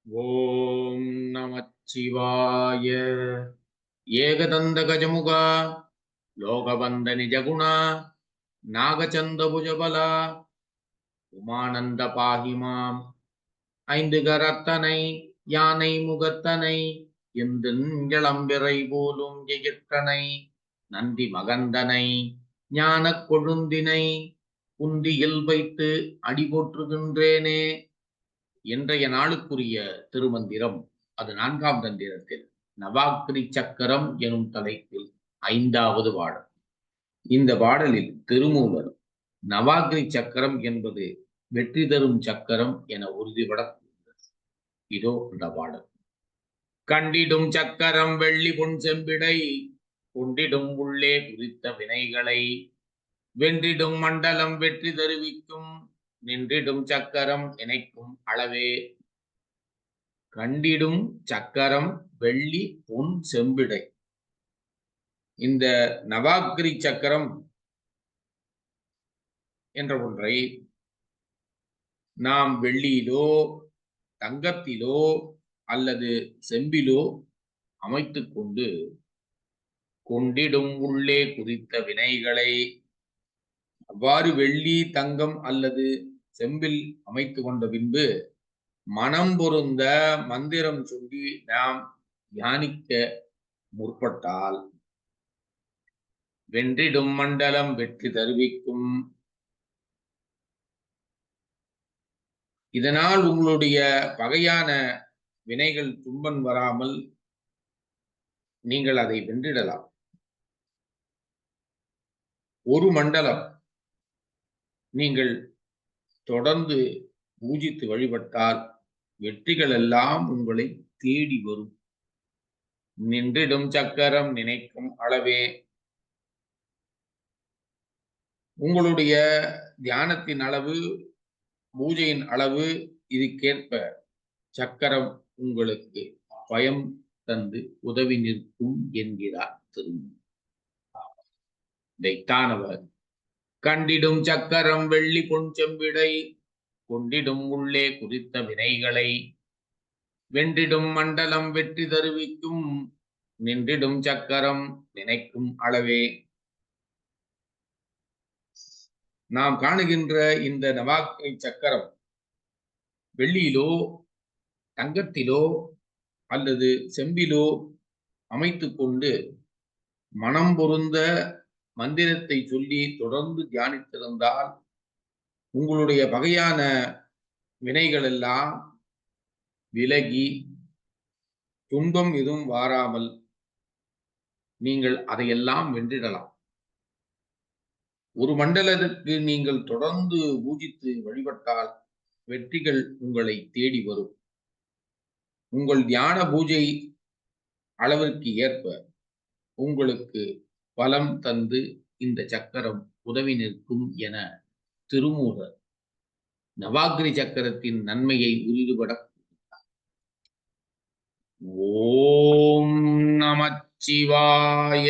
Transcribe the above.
ஓம் நமச்சிவாய. ஏகதந்த கஜமுகா லோகபந்த நிஜகுணா நாகச்சந்த புஜபலா உமானந்த பாகிமாம். ஐந்து கரத்தனை யானை முகத்தனை எந்திளம்பிறை போலும் எகிர்த்தனை நந்தி மகந்தனை ஞானக் கொழுந்தினை குந்தியில் வைத்து அடி போற்றுகின்றேனே. இன்றைய நாளுக்குரிய திருமந்திரம் அது 4ஆம் தந்திரத்தில் நவாக்னி சக்கரம் எனும் தலைப்பில் 5வது பாடல். இந்த பாடலில் திருமூலர் நவாக்னி சக்கரம் என்பது வெற்றி தரும் சக்கரம் என உறுதிபட கூறுகிறது. இதோ இந்த பாடல். கண்டிடும் சக்கரம் வெள்ளி பொன் செம்பிடை கொண்டிடும் உள்ளே குறித்த வினைகளை வென்றிடும் மண்டலம் வெற்றி தருவிக்கும் நின்றிடும் சக்கரம் இணைக்கும் அளவே. கண்டிடும் சக்கரம் வெள்ளி பொன் செம்பிடை. இந்த நவாக்னி சக்கரம் என்ற ஒன்றை நாம் வெள்ளியிலோ தங்கத்திலோ அல்லது செம்பிலோ அமைத்துக் கொண்டு கொண்டிடும் உள்ளே குறித்த வினைகளை, அவ்வாறு வெள்ளி தங்கம் அல்லது செம்பில் அமைத்து கொண்ட பின்பு மனம் பொருந்த மந்திரம் சொல்லி நாம் தியானிக்க முற்பட்டால் வென்றிடும் மண்டலம் வெற்றி தருவிக்கும். இதனால் உங்களுடைய பகையான வினைகள் துன்பம் வராமல் நீங்கள் அதை வென்றிடலாம். ஒரு மண்டலம் நீங்கள் தொடர்ந்து பூஜித்து வழிபட்டால் வெற்றிகள் எல்லாம் உங்களை தேடி வரும். நின்றிடும் சக்கரம் நினைக்கும் அளவே. உங்களுடைய தியானத்தின் அளவு, பூஜையின் அளவு, இதுக்கேற்ப சக்கரம் உங்களுக்கு பயம் தந்து உதவி நிற்கும் என்கிறார் திருமூலர். இதைத்தானவர் கண்டிடும் சக்கரம் வெள்ளி பொன் செம்பிடை கொண்டிடும் உள்ளே குறித்த வினைகளை வென்றிடும் மண்டலம் வெற்றி தருவிக்கும் நின்றிடும் சக்கரம் நினைக்கும் அளவே. நாம் காணுகின்ற இந்த நவாக்னி சக்கரம் வெள்ளியிலோ தங்கத்திலோ அல்லது செம்பிலோ அமைத்துக் கொண்டு மனம் பொருந்த மந்திரத்தை சொல்லி தொடர்ந்து தியானித்திருந்தால் உங்களுடைய பகையான வினைகள் எல்லாம் விலகி துன்பம் எதுவும் வாராமல் நீங்கள் அதையெல்லாம் வென்றிடலாம். ஒரு மண்டலத்திற்கு நீங்கள் தொடர்ந்து பூஜித்து வழிபட்டால் வெற்றிகள் உங்களை தேடி வரும். உங்கள் தியான பூஜை அளவிற்கு ஏற்ப உங்களுக்கு பலம் தந்து இந்த சக்கரம் உதவி நிற்கும் என திருமூலர் நவாக்னி சக்கரத்தின் நன்மையை உறுதிபட. ஓம் நமச்சிவாய.